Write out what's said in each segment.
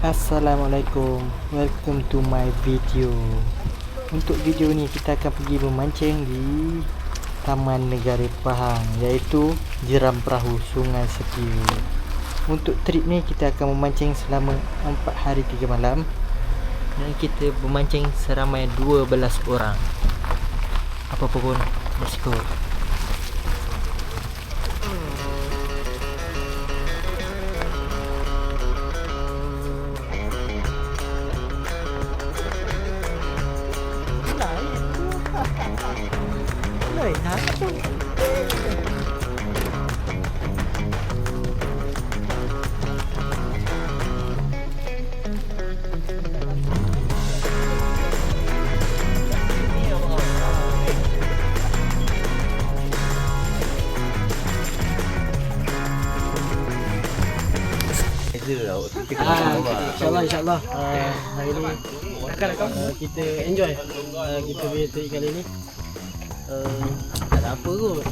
Assalamualaikum, welcome to my video. Untuk video ni kita akan pergi memancing di Taman Negara Pahang, iaitu Jeram Perahu Sungai Sepiu. Untuk trip ni kita akan memancing selama 4 hari 3 malam dan kita memancing seramai 12 orang. Apa-apa pun, let's go. InsyaAllah hari ni kita enjoy kita punya trip kali ni. Tak ada apa kot,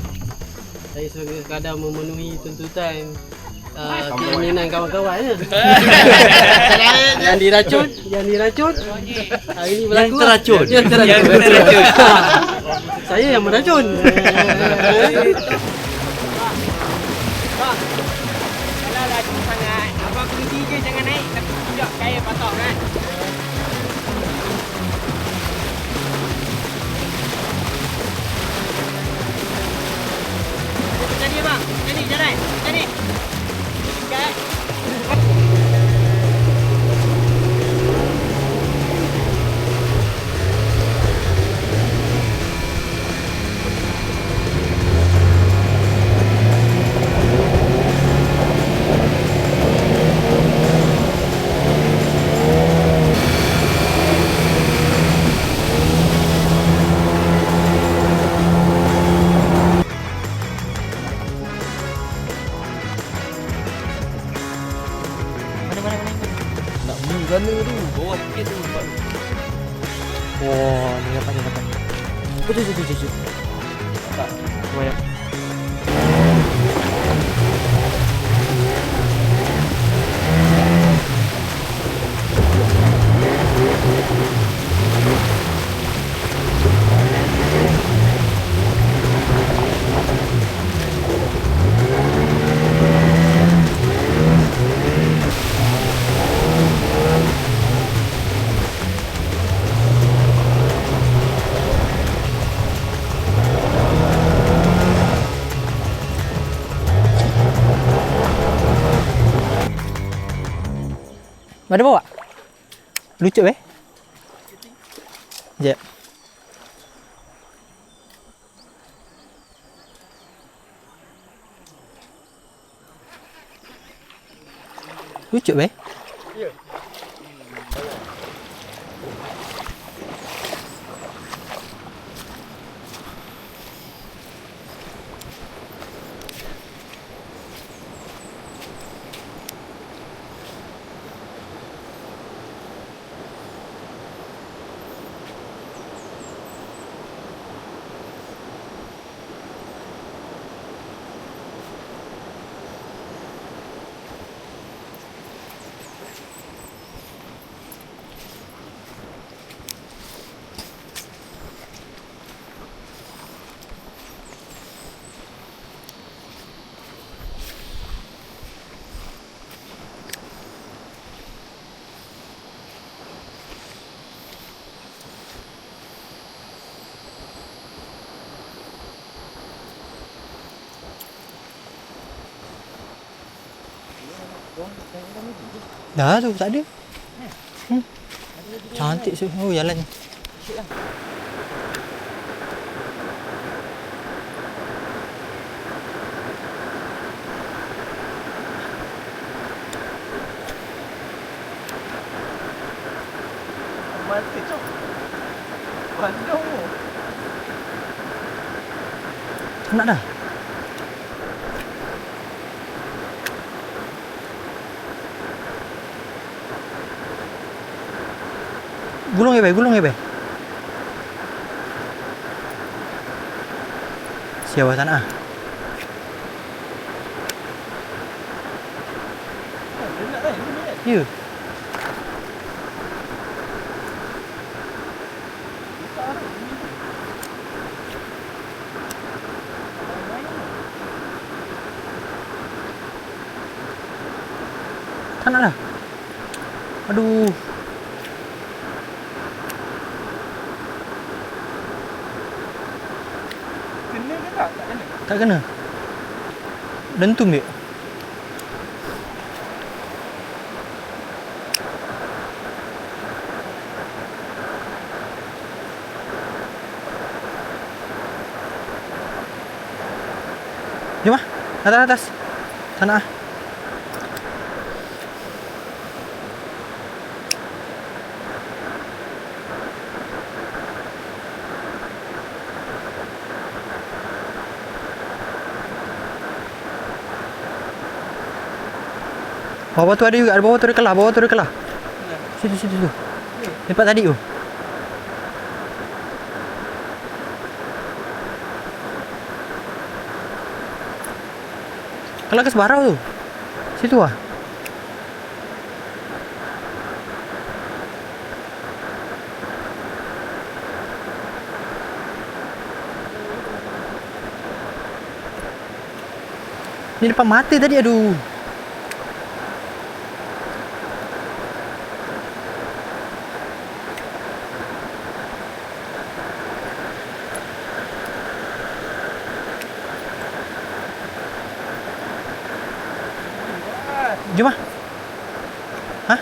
saya sekadar memenuhi tuntutan keinginan kawan-kawan je. Yang diracun hari ni berlaku yang teracun. Saya yang meracun. Kalau laju sangat, abang kunci je jangan naik, tapi tidak kaya patok kan. Jadi bang, jadi jalan, jadi. Kat. Mana tu? Bawah bukit tu. Oh, ni dapat. Jom. Nampak? Banyak. Mana bawa? Lucu Sekejap. Lucu Ya. Dah tu tak ada. Cantik tu. Oh jalannya. Mati tu. Bandung. Nak dah. Gulung ya, Bay. Siapa sana? Ya. Tak nak lah. Aduh. Kena ke tak? Tak kena. Tak kena. Lentum dia. Jom lah. Atas. Tak nak lah. Bawah tu ada juga. Bawah tu ada kelah. Situ. Tempat tadi tu. Kelah ke sebarau tu. Situ lah. Ni depan mata tadi, aduh. Jom lah. Hah?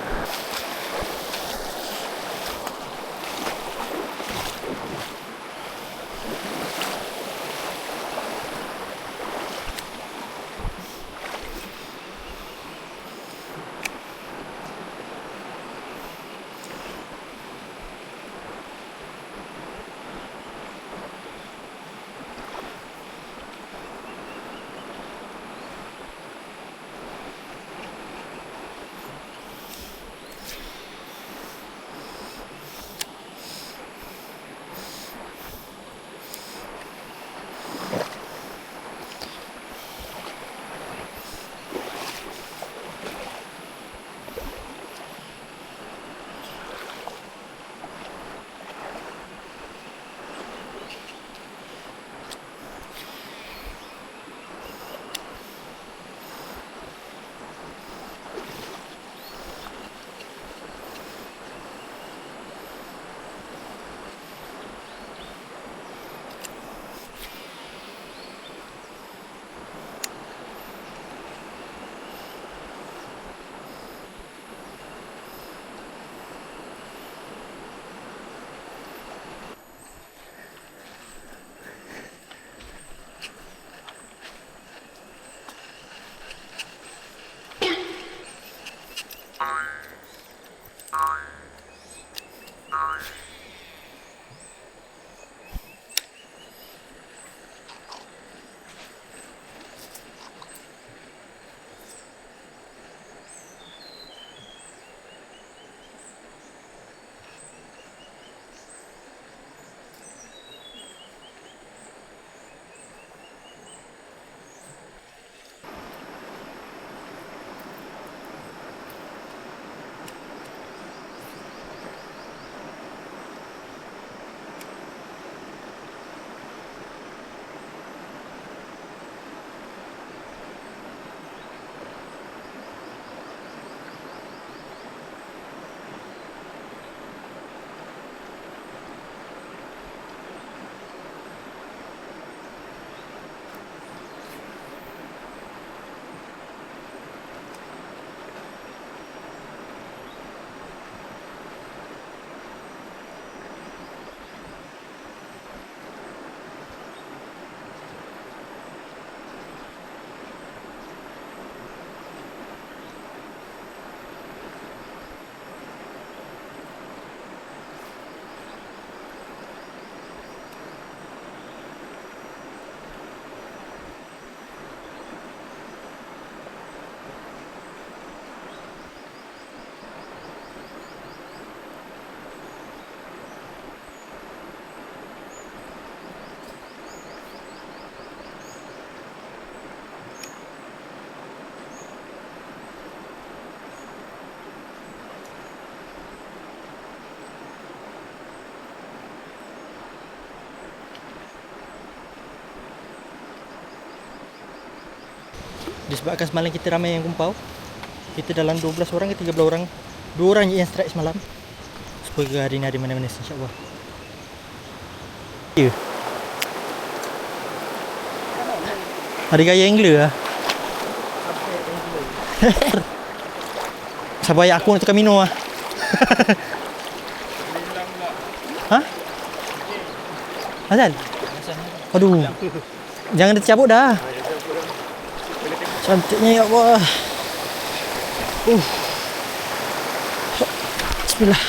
Disebabkan semalam kita ramai yang kumpau, Kita dalam 12 orang ke 13 orang. 2 orang je yang strike semalam. Semoga hari ni ada mana-mana insya-Allah. Ya. Ada gaya angler lah. Sabar ayat aku nak tukar minum lah. Ha? Azal? Aduh. Jangan dia tercabut dah. Cantiknya ya Allah. Bismillah.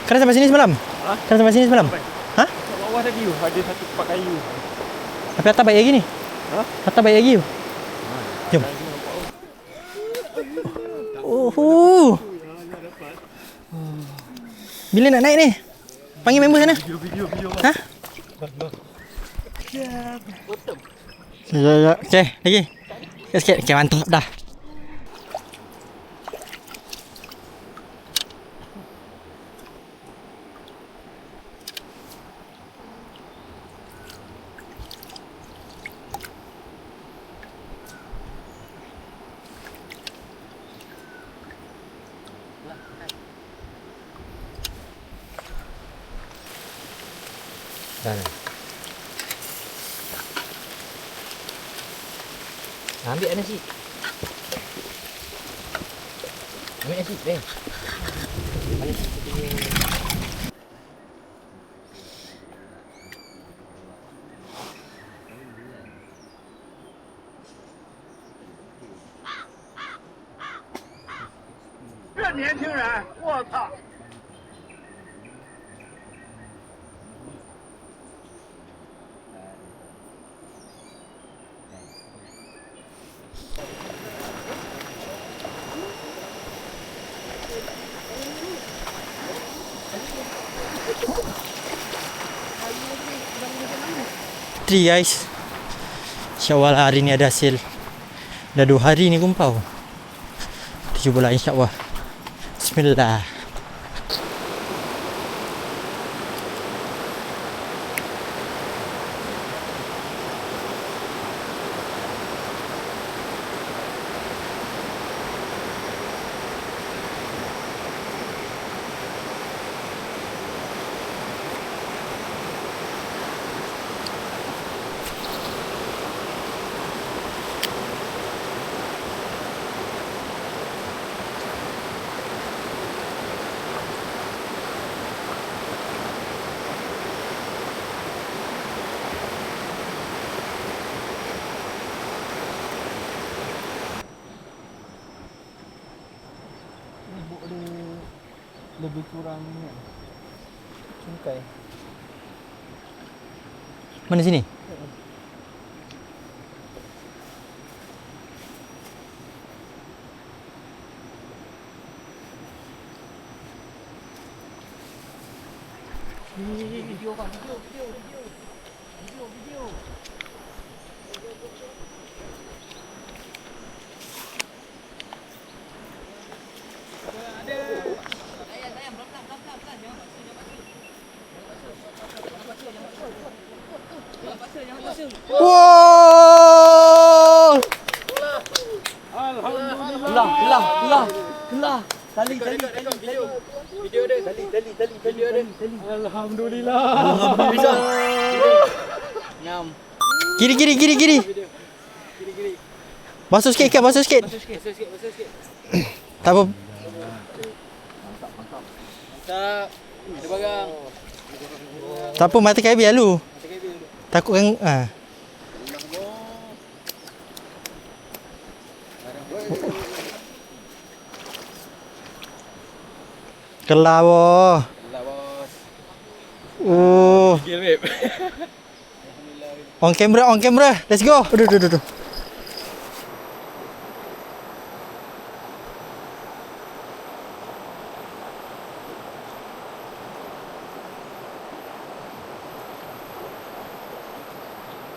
Kau dah sampai sini semalam? Ha? Kau dah sampai sini semalam? Ha? Kat bawah tadi tu ada satu tempat kayu. Tapi atas baik lagi ni? Ha? Atas baik lagi tu? Jom. Oh. Bila nak naik ni? Panggil member sana. Video. Ha? Ya. Okey, lagi. Sikit. Okey, mantap dah. Dah. Ambil nasi. Ambil nasi, weh. Mana nasi punya? 这年轻人，我操！ Tri guys. InsyaAllah hari ni ada hasil. Dah 2 hari ni kumpau. Kita cuba lah insyaAllah. Bismillah. Lebih kurang ni. Cungkai. Mana sini? Video. Wow! Alhamdulillah. Tali. Video dia. Alhamdulillah. Ngam. Kiri. Basuh sikit ikan, basuh sikit. Basuh sikit. Tak apa. Tak. Ada barang. Tak apa, mata kai biar lu. Takutkan Kelah boh. Bos. Oh. Gil babe. On camera. Let's go. Aduh.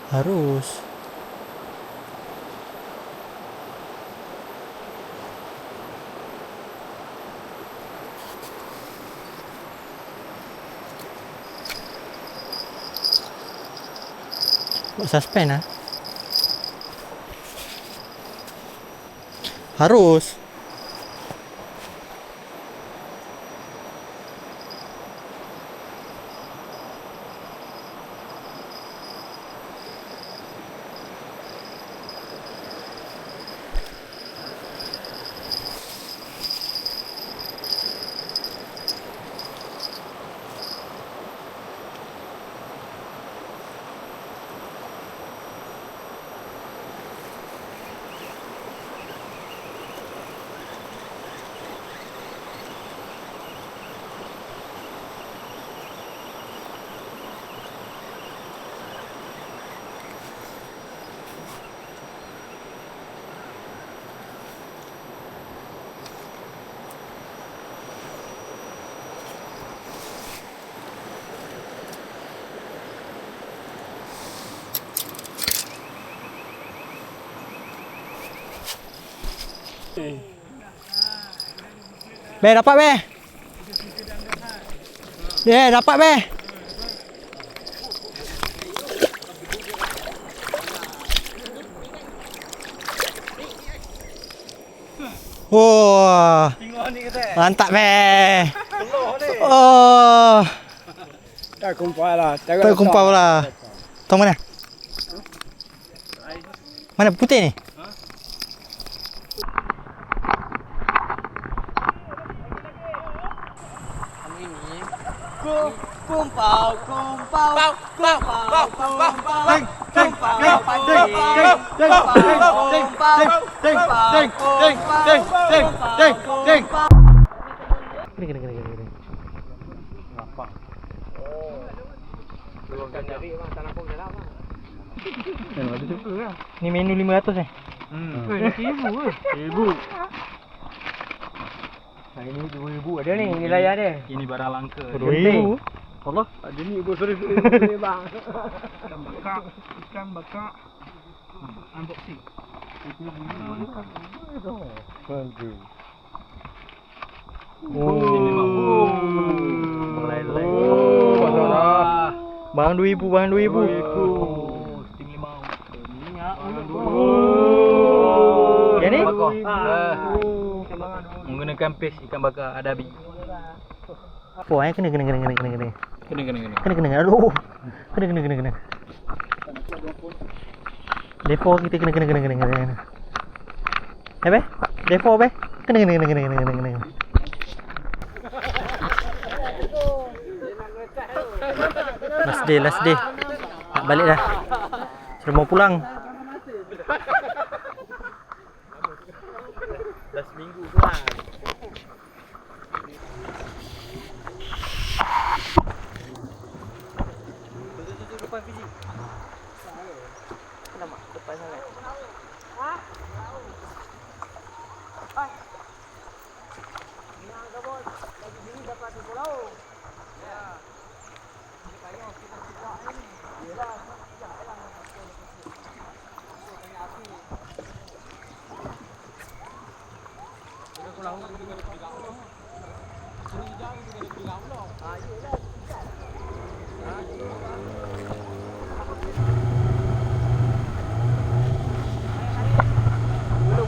Harus. Buat suspend ah. Harus. Be, dapat be. Dapat be. Wah. Mantap be. Oh. Tak kumpul lah. Tak kumpul lah. Tong mana? Mana putih ni? Kumpau, kumpau, Ni menu 500 eh? Ribu. Ini 2,000 ada ni nilai dia. Ini barang langka. 2,000. Allah, ada ni bos sorry bang. Ikan bakar. Unboxing. Mulai. Bang 2,000, bang 2,000. Sting limau. Minyak. Yang ni? Menggunakan paste ikan bakar adabi. Apa eh? Kena. Kena. Aduh. Kena. Depo kita kena. Be? Depo be? Kena. Last day. Nak balik dah. Sudah mau pulang. Last minggu pulang. Depan Fiji. Kenapa? Depan sangat.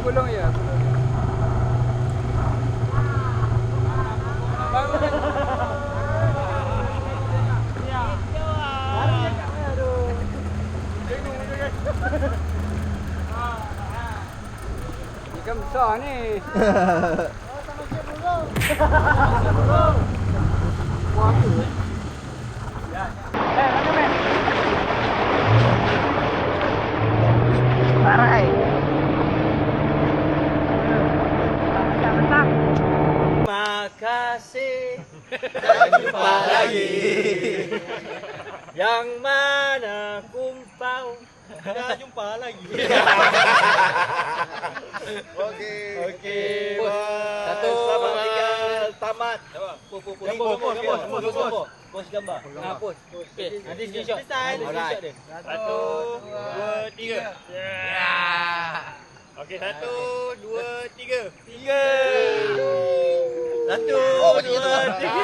Gulung ya. Ikan besar ni. Makasih. Sampai jumpa lagi. Yang mana kumpau? Dah jumpa lagi. Okey. Satu, 3, Selamat. Pos gambar. Pos. Okey, nanti screenshot. Alright. 1, 2, 3. Okey, 1, 2, 3. 1, 2, 3.